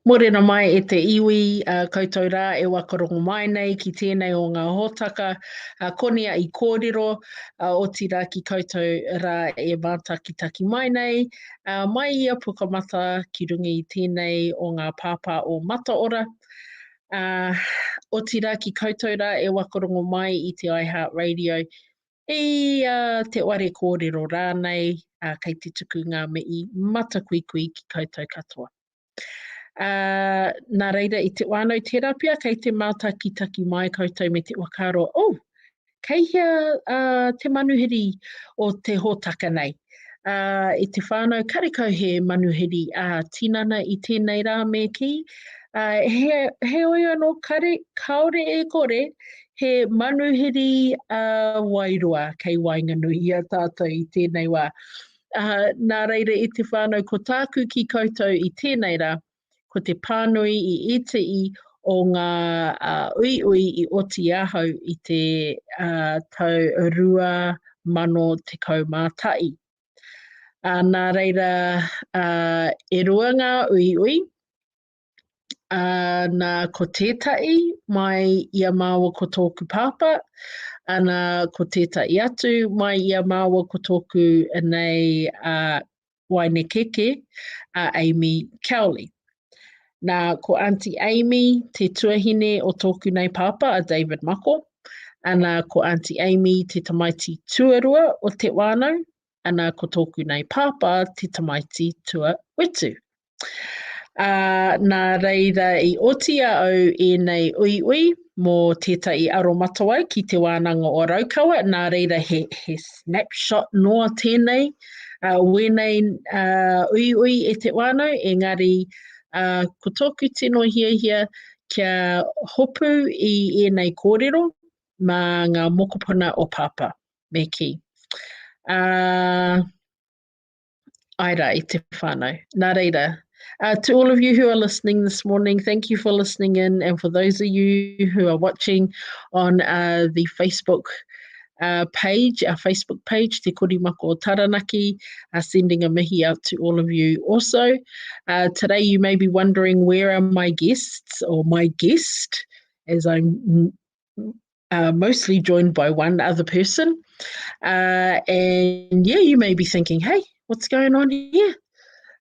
Morena mai e te iwi, koutou rā e Whakarongo mai nei ki tēnei o ngā hōtaka, Koniahi Kōrero, oti rā ki koutou rā e mātakitaki mai nei, mai ia pukamata ki runga i tēnei o ngā pāpā o mataora. Oti rā ki koutou rā e Whakarongo mai i te iHeartRadio, te ware kōrero rānei, kei te tuku ngā mei matakuikui ki koutou katoa. Nā reira i te wānau tērā pia, kei te mātakitaki mai koutou me te wakaro. Kei hea te manuhiri o te hōtaka nei. I te whānau karekau he manuhiri tinana i tēnei rā me ki. He oi anō kaore e kore, he manuhiri wairua kei Wainganui a tātou i tēnei wā. Nā reira i te whānau ko tāku ki koutou i tēnei rā, ko te pānui i itai o ngā uiui i oti ahau i te tau 2011. Nā reira e rua ngā uiui, nā ko tētai mai ia māua ko tōku pāpā, ana ko tētai atu mai ia māua ko tōku nei Whaene kēkē, Amy Cowley. Nā ko Aunty Amy, te tuahine o tōku nei pāpā, a David Mako. Ana ko Aunty Amy, te tamaiti tuarua o te wānau. Ana ko tōku nei pāpā, te tamaiti tua wetu. Nā reira i oti au e nei uiui, mō tētai aro matawai ki te wānanga o Raukawa. Nā reira he snapshot noa tēnei, wēnei uiui e te wānau, engari ko tōku tino hia kia hopu i nei kōrero mā ngā mokopuna o pāpā me ki. Aira i te whānau. Nā reira. To all of you who are listening this morning, thank you for listening in, and for those of you who are watching on the Facebook page, our Facebook page, Te Kori Mako o Taranaki, sending a mihi out to all of you also. Today you may be wondering, where are my guests, or my guest, as I'm mostly joined by one other person. And yeah, you may be thinking, hey, what's going on here?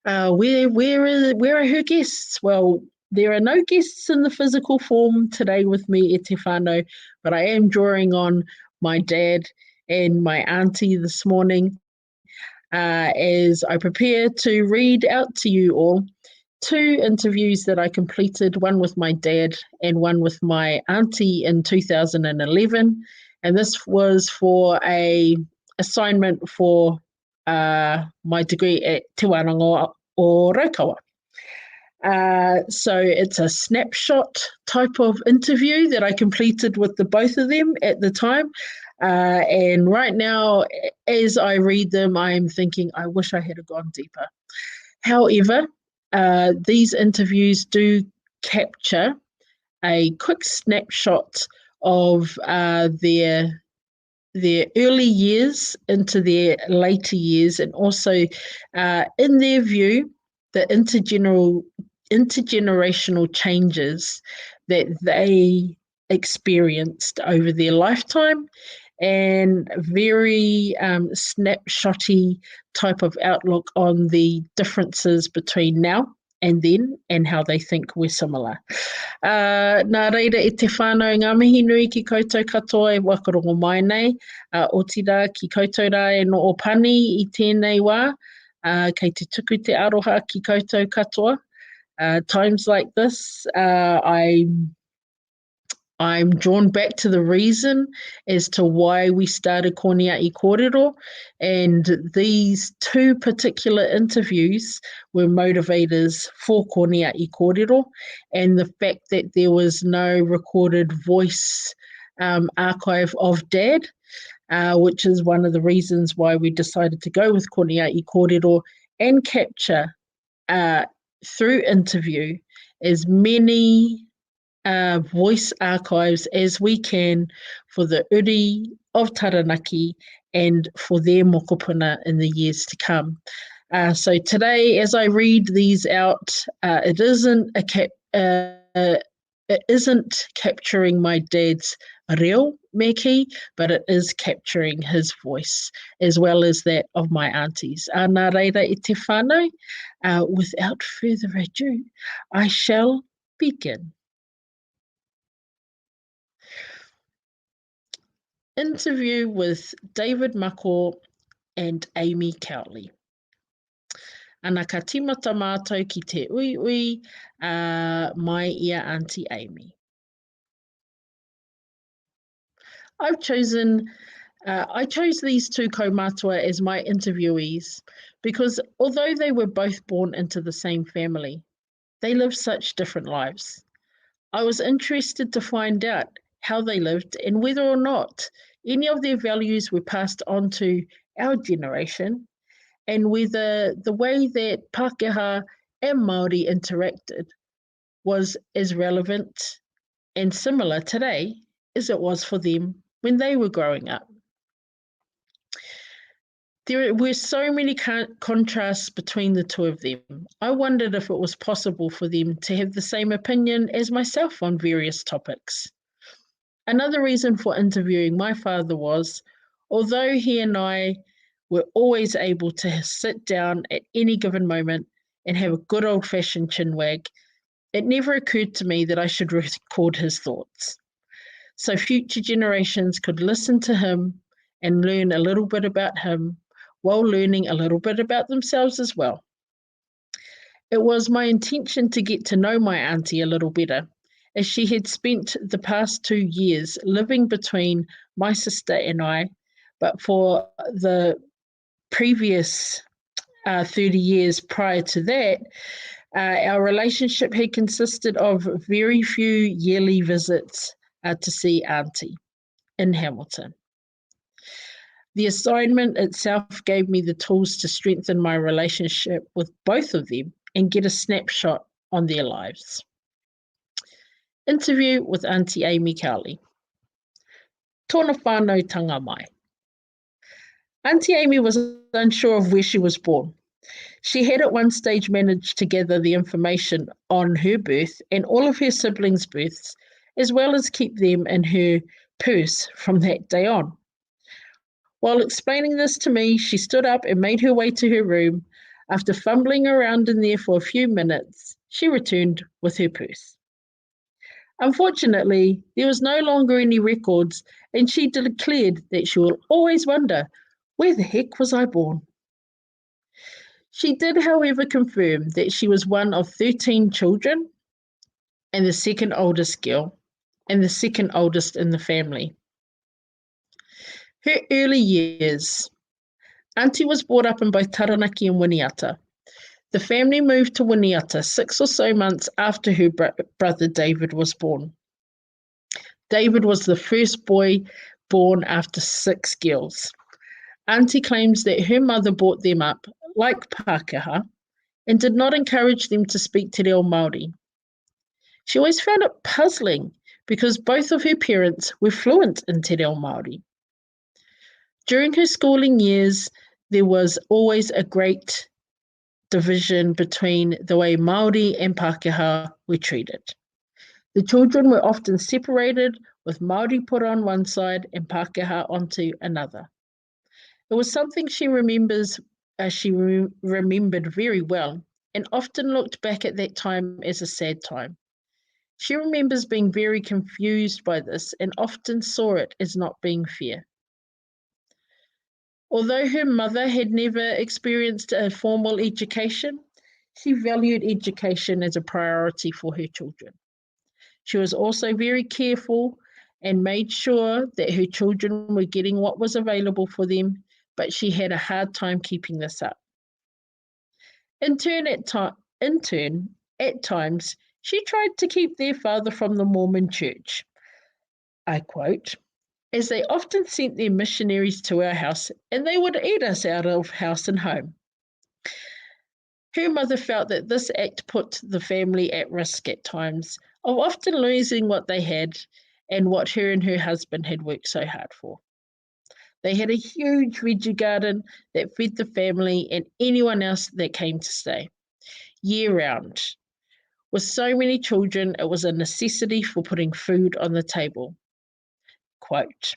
Where are her guests? Well, there are no guests in the physical form today with me, e te whānau, but I am drawing on my dad and my auntie this morning as I prepare to read out to you all 2 interviews that I completed, one with my dad and one with my auntie in 2011. And this was for a assignment for my degree at Te Aorangi o Raukawa. So it's a snapshot type of interview that I completed with the both of them at the time. And right now, as I read them, I'm thinking, I wish I had gone deeper. However, these interviews do capture a quick snapshot of their early years into their later years, and also in their view, the intergenerational changes that they experienced over their lifetime, and very snapshotty type of outlook on the differences between now and then, and how they think we're similar. Nā reira e te whānau ngā mihi nui ki koutou katoa e Whakarongo mai nei, oti rā ki koutou rā e no o pani i tēnei wā, kei te tuku te aroha ki koutou katoa. Times like this, I'm drawn back to the reason as to why we started Koniahi Kōrero, and these 2 particular interviews were motivators for Koniahi Kōrero, and the fact that there was no recorded voice archive of Dad, which is one of the reasons why we decided to go with Koniahi Kōrero and capture through interview as many voice archives as we can for the uri of Taranaki and for their mokopuna in the years to come. So today, as I read these out, it isn't capturing my dad's reo meki, but it is capturing his voice, as well as that of my aunties. Nā reira I te whānau, without further ado, I shall begin. Interview with David Mako and Amy Cowley. Ana ka timata mātou ki te uiui, mai ia Aunty Amy. I chose these two kaumātua as my interviewees because although they were both born into the same family, they lived such different lives. I was interested to find out how they lived and whether or not any of their values were passed on to our generation, and whether the way that Pākehā and Māori interacted was as relevant and similar today as it was for them when they were growing up. There were so many contrasts between the two of them. I wondered if it was possible for them to have the same opinion as myself on various topics. Another reason for interviewing my father was, although he and I were always able to sit down at any given moment and have a good old-fashioned chinwag, it never occurred to me that I should record his thoughts, so future generations could listen to him and learn a little bit about him while learning a little bit about themselves as well. It was my intention to get to know my auntie a little better, as she had spent the past 2 years living between my sister and I, but for the previous 30 years prior to that, our relationship had consisted of very few yearly visits to see Aunty in Hamilton. The assignment itself gave me the tools to strengthen my relationship with both of them and get a snapshot on their lives. Interview with Aunty Amy Cowley. Tōna whānau tanga mai. Aunty Amy was unsure of where she was born. She had at one stage managed to gather the information on her birth and all of her siblings' births, as well as keep them in her purse from that day on. While explaining this to me, she stood up and made her way to her room. After fumbling around in there for a few minutes, she returned with her purse. Unfortunately, there was no longer any records, and she declared that she will always wonder, where the heck was I born? She did, however, confirm that she was one of 13 children and the second oldest girl, and the second oldest in the family. Her early years. Aunty was brought up in both Taranaki and Winiata. The family moved to Winiata 6 or so months after her brother David was born. David was the first boy born after 6 girls. Aunty claims that her mother brought them up like Pākehā and did not encourage them to speak te reo Māori. She always found it puzzling because both of her parents were fluent in te reo Māori. During her schooling years, there was always a great division between the way Māori and Pākehā were treated. The children were often separated, with Māori put on one side and Pākehā onto another. It was something she remembered very well, and often looked back at that time as a sad time. She remembers being very confused by this and often saw it as not being fair. Although her mother had never experienced a formal education, she valued education as a priority for her children. She was also very careful and made sure that her children were getting what was available for them, but she had a hard time keeping this up. In turn, at times, she tried to keep their father from the Mormon church. I quote, as they often sent their missionaries to our house and they would eat us out of house and home. Her mother felt that this act put the family at risk at times of often losing what they had and what her and her husband had worked so hard for. They had a huge veggie garden that fed the family and anyone else that came to stay, year-round. With so many children, it was a necessity for putting food on the table. Quote,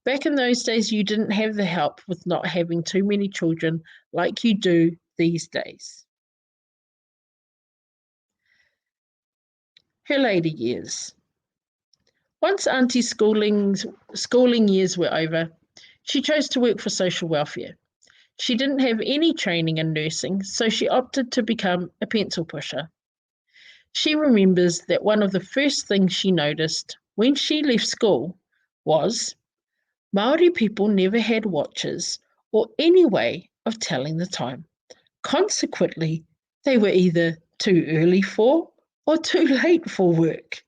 back in those days, you didn't have the help with not having too many children like you do these days. Her later years. Once Auntie's schooling years were over, she chose to work for social welfare. She didn't have any training in nursing, so she opted to become a pencil pusher. She remembers that one of the first things she noticed when she left school was Māori people never had watches or any way of telling the time. Consequently, they were either too early for or too late for work.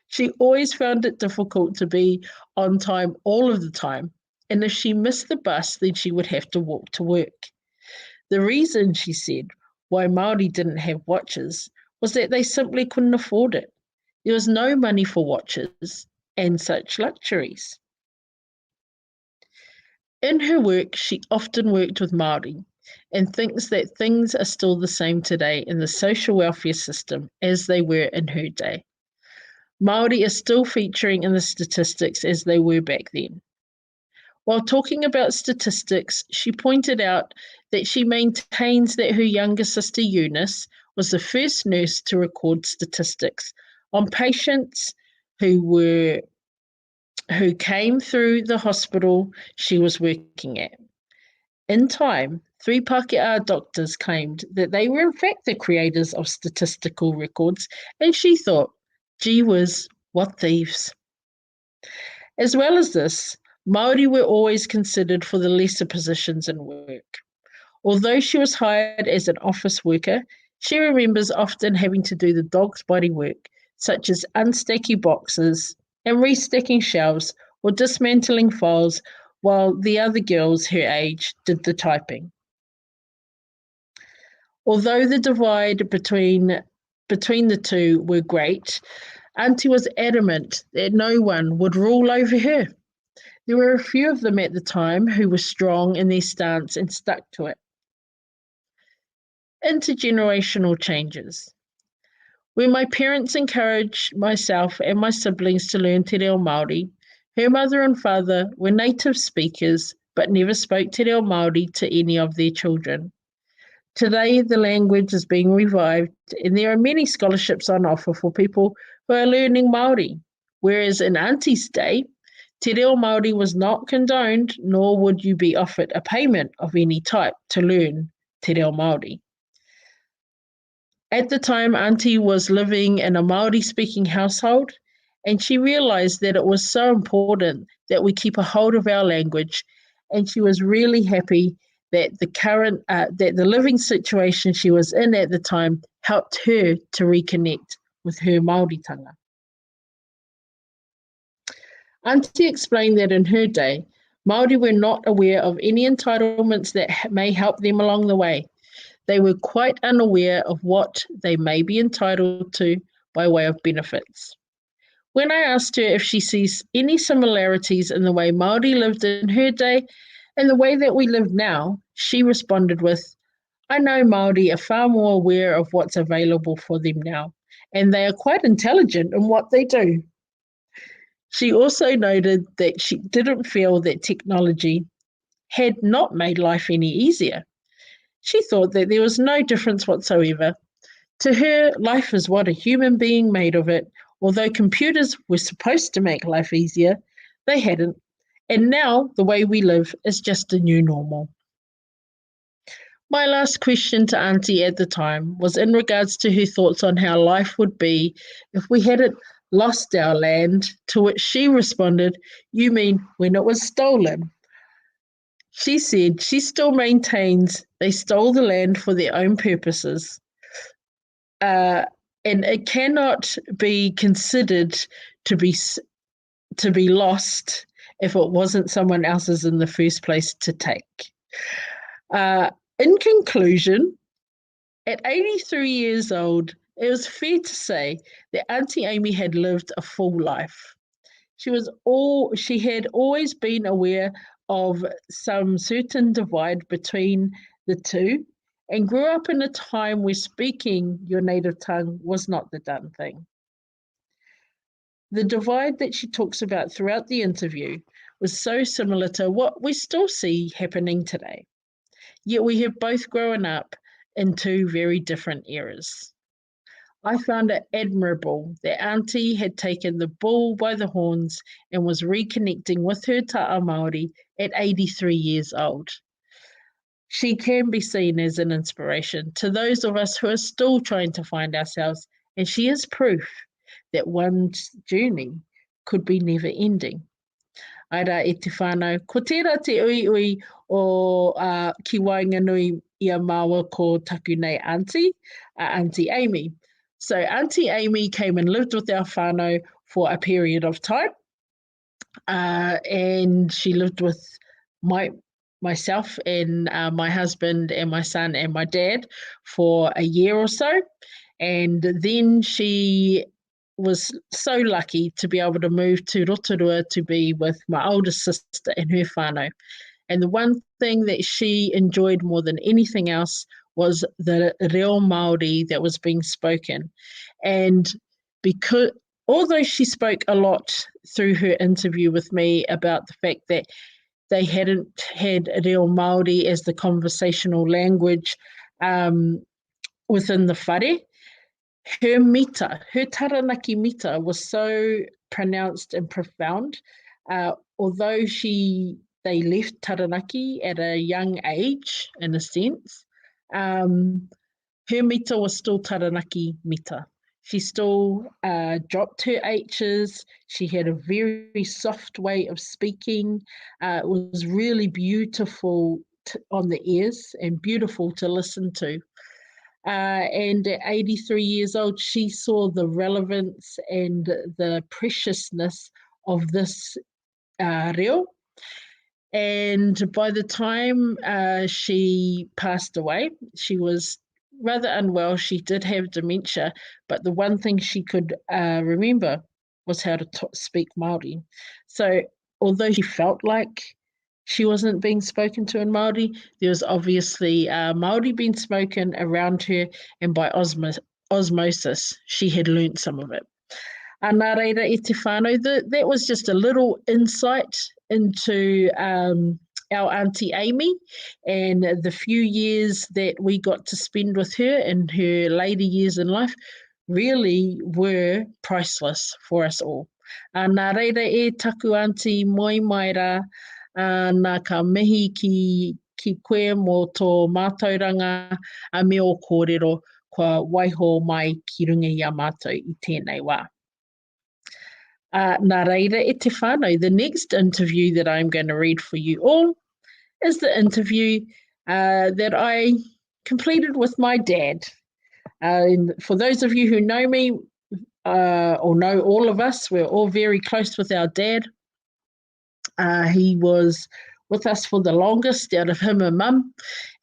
She always found it difficult to be on time all of the time, and if she missed the bus, then she would have to walk to work. The reason, she said, why Māori didn't have watches was that they simply couldn't afford it. There was no money for watches and such luxuries. In her work, she often worked with Māori and thinks that things are still the same today in the social welfare system as they were in her day. Māori are still featuring in the statistics as they were back then. While talking about statistics, she pointed out that she maintains that her younger sister Eunice was the first nurse to record statistics on patients who came through the hospital she was working at. In time, 3 Pākehā doctors claimed that they were in fact the creators of statistical records, and she thought, gee whiz, what thieves. As well as this, Māori were always considered for the lesser positions in work. Although she was hired as an office worker, she remembers often having to do the dog's body work, such as unstacking boxes and restacking shelves or dismantling files, while the other girls her age did the typing. Although the divide between the two were great, Aunty was adamant that no one would rule over her. There were a few of them at the time who were strong in their stance and stuck to it. Intergenerational changes. When my parents encouraged myself and my siblings to learn te reo Māori, her mother and father were native speakers but never spoke te reo Māori to any of their children. Today, the language is being revived and there are many scholarships on offer for people who are learning Māori, whereas in Auntie's day, te reo Māori was not condoned, nor would you be offered a payment of any type to learn te reo Māori. At the time, Aunty was living in a Māori-speaking household, and she realised that it was so important that we keep a hold of our language, and she was really happy that the living situation she was in at the time helped her to reconnect with her Māoritanga. Aunty explained that in her day, Māori were not aware of any entitlements that may help them along the way. They were quite unaware of what they may be entitled to by way of benefits. When I asked her if she sees any similarities in the way Māori lived in her day and the way that we live now, she responded with, I know Māori are far more aware of what's available for them now, and they are quite intelligent in what they do. She also noted that she didn't feel that technology had not made life any easier. She thought that there was no difference whatsoever. To her, life is what a human being made of it. Although computers were supposed to make life easier, they hadn't. And now the way we live is just a new normal. My last question to Aunty at the time was in regards to her thoughts on how life would be if we hadn't lost our land, to which she responded, you mean when it was stolen? She said she still maintains they stole the land for their own purposes, and it cannot be considered to be lost if it wasn't someone else's in the first place to take. In conclusion, at 83 years old, it was fair to say that Aunty Amy had lived a full life. She had always been aware of some certain divide between the two and grew up in a time where speaking your native tongue was not the done thing. The divide that she talks about throughout the interview was so similar to what we still see happening today. Yet we have both grown up in two very different eras. I found it admirable that Aunty had taken the bull by the horns and was reconnecting with her ta'a Māori at 83 years old. She can be seen as an inspiration to those of us who are still trying to find ourselves, and she is proof that one's journey could be never ending. Aira e te whānau, ko tērā te uiui o ki wainganui ia māua ko taku nei Aunty, Aunty Amy. So Aunty Amy came and lived with our whānau for a period of time, and she lived with myself and my husband and my son and my dad for a year or so, and then she was so lucky to be able to move to Rotorua to be with my oldest sister and her whānau. And the one thing that she enjoyed more than anything else was the reo Māori that was being spoken. And because, although she spoke a lot through her interview with me about the fact that they hadn't had reo Māori as the conversational language within the whare, her mita, her taranaki mita was so pronounced and profound. Although they left taranaki at a young age, in a sense, her mita was still taranaki mita. She still dropped her H's. She had a very soft way of speaking. It was really beautiful on the ears and beautiful to listen to. And at 83 years old, she saw the relevance and the preciousness of this reo. And by the time she passed away, she was rather unwell. She did have dementia, but the one thing she could remember was how to speak Māori. So although she felt like she wasn't being spoken to in Māori, there was obviously Māori being spoken around her, and by osmosis, she had learnt some of it. Nā reira e te whānau, that was just a little insight into our Aunty Amy and the few years that we got to spend with her in her later years in life really were priceless for us all. Nā reira e taku Aunty moi mai rā, nā ka mihi ki koe mō tō mātauranga a meo kōrero kua waiho mai ki runga i a mātou i tēnei wā. Nā reira e te whānau, the next interview that I'm going to read for you all is the interview that I completed with my dad. And for those of you who know me or know all of us, we're all very close with our dad. He was with us for the longest out of him and mum,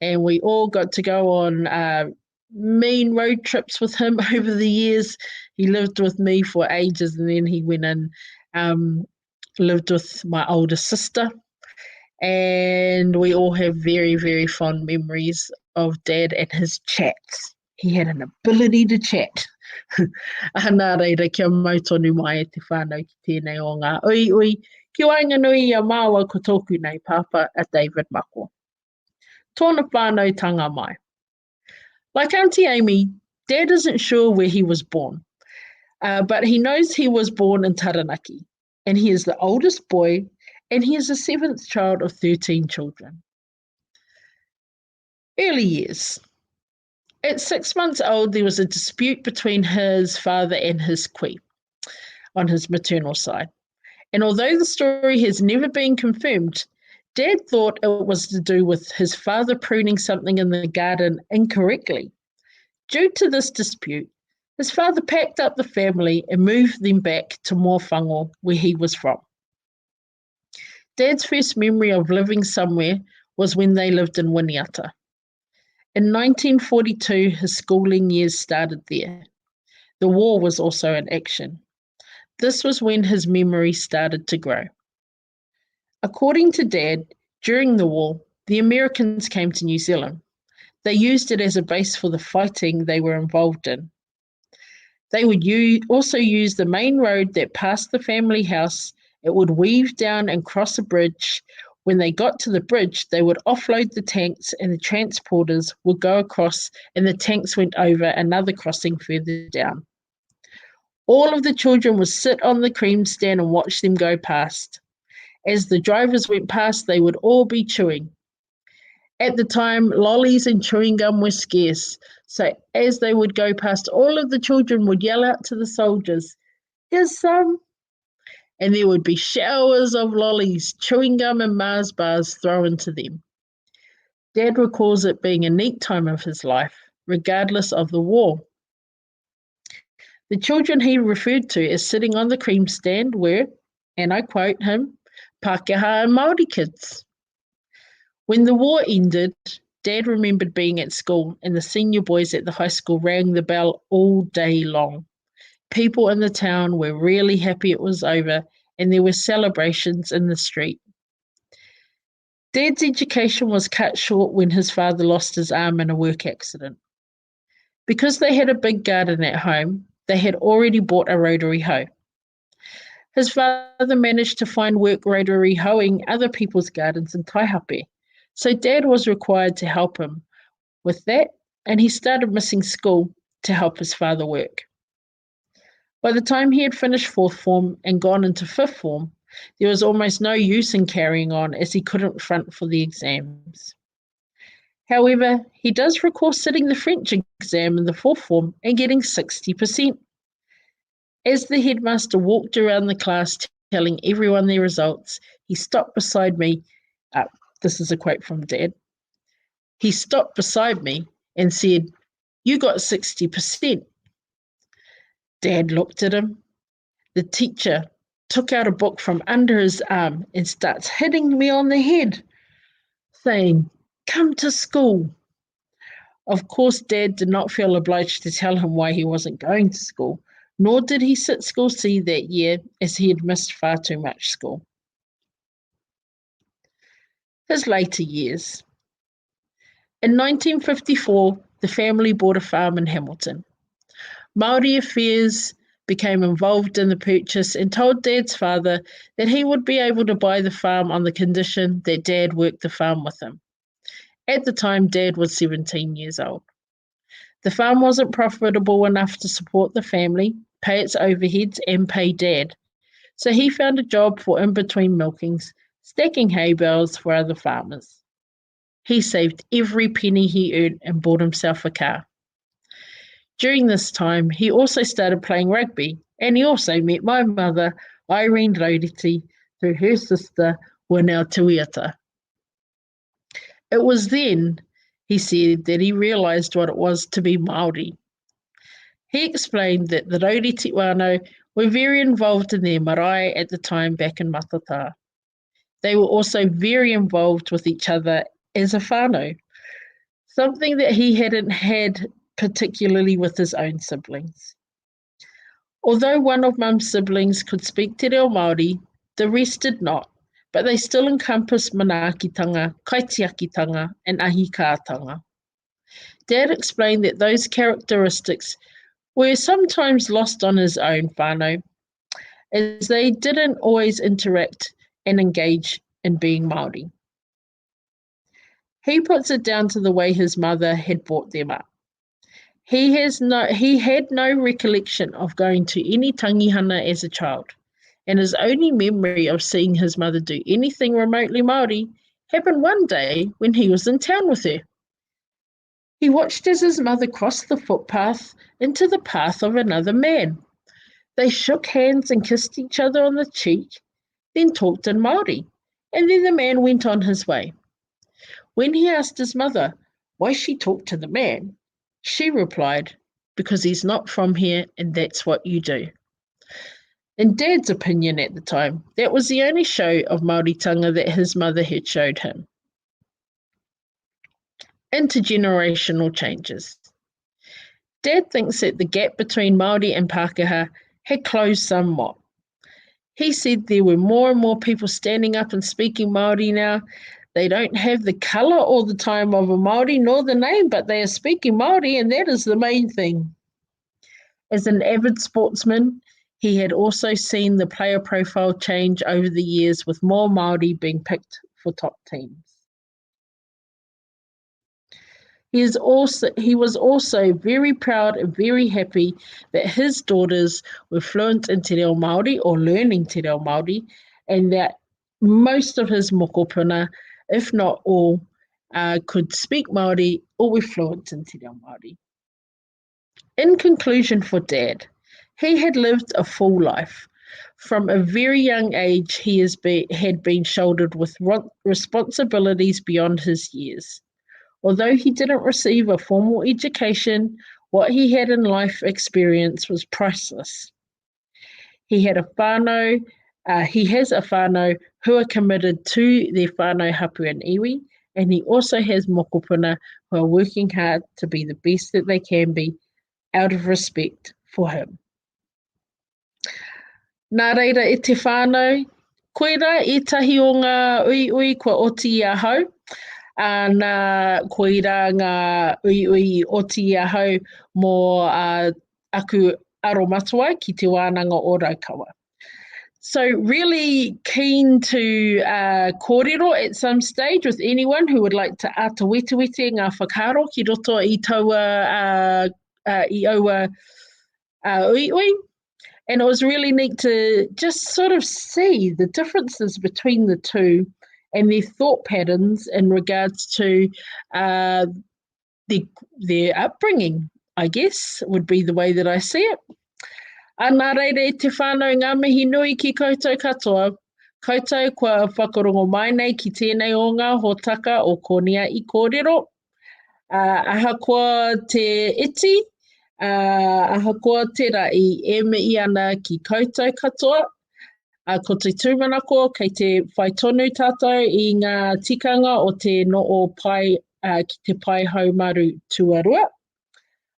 and we all got to go on mean road trips with him over the years. He lived with me for ages, and then he went and lived with my older sister, and we all have very, very fond memories of Dad and his chats. He had an ability to chat. Nā reira, kia mautonu mai e te whānau ki tēnei o ngā uiui, ki wainganui a māua ko tōku nei pāpā a David Mako. Tōna whānau tanga mai. Like Aunty Amy, Dad isn't sure where he was born, but he knows he was born in Taranaki, and he is the oldest boy, and he is the seventh child of 13 children. Early years. At 6 months old, there was a dispute between his father and his kui on his maternal side. And although the story has never been confirmed, Dad thought it was to do with his father pruning something in the garden incorrectly. Due to this dispute, his father packed up the family and moved them back to Mōwhango, where he was from. Dad's first memory of living somewhere was when they lived in Winiata. In 1942, his schooling years started there. The war was also in action. This was when his memory started to grow. According to Dad, during the war, the Americans came to New Zealand. They used it as a base for the fighting they were involved in. They would also use the main road that passed the family house. It would weave down and cross a bridge. When they got to the bridge, they would offload the tanks and the transporters would go across and the tanks went over another crossing further down. All of the children would sit on the cream stand and watch them go past. As the drivers went past, they would all be chewing. At the time, lollies and chewing gum were scarce, so as they would go past, all of the children would yell out to the soldiers, "Here's some!" And there would be showers of lollies, chewing gum and Mars bars thrown to them. Dad recalls it being a neat time of his life, regardless of the war. The children he referred to as sitting on the cream stand were, and I quote him, Pākehā and Māori kids. When the war ended, Dad remembered being at school and the senior boys at the high school rang the bell all day long. People in the town were really happy it was over and there were celebrations in the street. Dad's education was cut short when his father lost his arm in a work accident. Because they had a big garden at home, they had already bought a rotary hoe. His father managed to find work rotary hoeing other people's gardens in Taihape. So Dad was required to help him with that, and he started missing school to help his father work. By the time he had finished fourth form and gone into fifth form, there was almost no use in carrying on as he couldn't front for the exams. However, he does recall sitting the French exam in the fourth form and getting 60%. As the headmaster walked around the class telling everyone their results, he stopped beside me. This is a quote from Dad. He stopped beside me and said, "You got 60%. Dad looked at him. The teacher took out a book from under his arm and starts hitting me on the head, saying, "Come to school." Of course, Dad did not feel obliged to tell him why he wasn't going to school, nor did he sit school C that year as he had missed far too much school. His later years. In 1954, the family bought a farm in Hamilton. Māori Affairs became involved in the purchase and told Dad's father that he would be able to buy the farm on the condition that Dad worked the farm with him. At the time, Dad was 17 years old. The farm wasn't profitable enough to support the family, pay its overheads, and pay Dad. So he found a job for in-between milkings, stacking hay bales for other farmers. He saved every penny he earned and bought himself a car. During this time, he also started playing rugby, and he also met my mother, Irene Rauriti, through her sister, Whaene Tuiata. It was then, he said, that he realised what it was to be Māori. He explained that the Rauriti whānau were very involved in their marae at the time back in Matata. They were also very involved with each other as a whānau, something that he hadn't had particularly with his own siblings. Although one of Mum's siblings could speak te reo Māori, the rest did not, but they still encompassed manaakitanga, kaitiakitanga, and ahikaatanga. Dad explained that those characteristics were sometimes lost on his own whānau, as they didn't always interact and engage in being Māori. He puts it down to the way his mother had brought them up. He had no recollection of going to any tangihana as a child, and his only memory of seeing his mother do anything remotely Māori happened one day when he was in town with her. He watched as his mother crossed the footpath into the path of another man. They shook hands and kissed each other on the cheek, then talked in Māori, and then the man went on his way. When he asked his mother why she talked to the man, she replied, "Because he's not from here and that's what you do." In Dad's opinion at the time, that was the only show of Māoritanga that his mother had showed him. Intergenerational changes. Dad thinks that the gap between Māori and Pākehā had closed somewhat. He said there were more and more people standing up and speaking Māori now. They don't have the colour all the time of a Māori nor the name, but they are speaking Māori, and that is the main thing. As an avid sportsman, he had also seen the player profile change over the years, with more Māori being picked for top teams. He was also very proud and very happy that his daughters were fluent in te reo Māori or learning te reo Māori, and that most of his mokopuna, if not all, could speak Māori or were fluent in te reo Māori. In conclusion for Dad, he had lived a full life. From a very young age, he had been shouldered with responsibilities beyond his years. Although he didn't receive a formal education, what he had in life experience was priceless. He has a whānau who are committed to their whānau hapu and iwi, and he also has mokopuna who are working hard to be the best that they can be out of respect for him. Nā reira e te whānau, koera etahi o ngā uiui kua oti i ahau, nā koera ngā uiui oti i ahau mō aku aro matua ki te wānanga o Raukawa. So really keen to kōrero at some stage with anyone who would like to ata wete ngā whakaro ki roto i taua i aua uiui. And it was really neat to just sort of see the differences between the two and their thought patterns in regards to their upbringing, I guess, would be the way that I see it. Nā reire te whānau ngā mihi nui ki koutou katoa. Koutou kua whakarongo mai nei ki tēnei o ngā hōtaka o Koniahi Kōrero. Ahakoa te iti. Ahakoa te rai e mei ana ki koutou katoa. Ko te tūmanako kei te whai tonu tātou i ngā tikanga o te Noho pai ki te pai haumaru tuarua.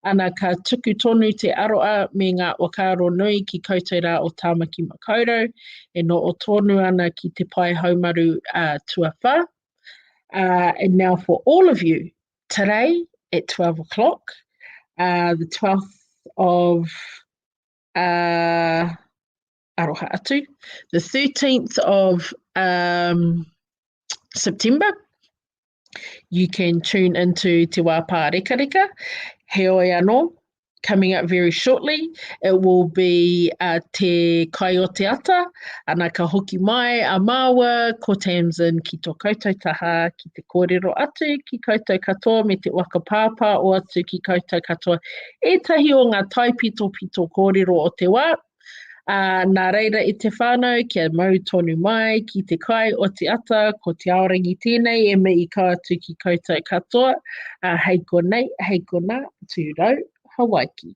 Ana ka tuku tonu te aroa me ngā wakaaro nui ki koutou rā o Tāmaki Makaurau e no o tonu ana ki te pai haumaru tuawha. And now for all of you, today at 12 o'clock, the 12th of Aroha atu, the 13th of September, you can tune into Te Wāpā Reka Reka, Heoi anō, coming up very shortly. It will be Te Kai o Te Ata, ana ka hoki mai a māua, ko Tamsin ki tō koutou taha, ki te kōrero atu, ki koutou katoa me te waka pāpā o atu ki koutou katoa. Ētahi o ngā taipito pito kōrero o te wā. Nā reira i te whānau kia mau tonu mai ki te kai o te ata, ko te aorangi tēnei e me I ka atu ki koutou katoa. Hei konei, hei kona, tūrau, Hawaii.